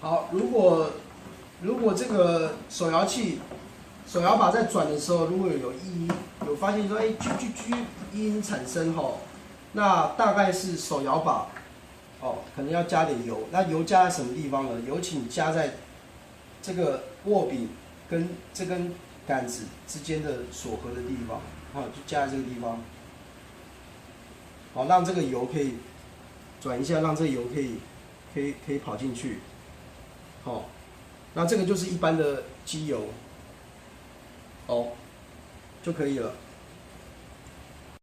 好，如果这个手手摇把在转的时候，如果有异音，有发现说，哎，异音产生吼，那大概是手摇把可能要加点油。那油加在什么地方呢？油请加在这个握柄跟这根杆子之间的锁合的地方，就加在这个地方，好，让这个油可以转一下，让这个油可以跑进去，好，那这个就是一般的机油，就可以了。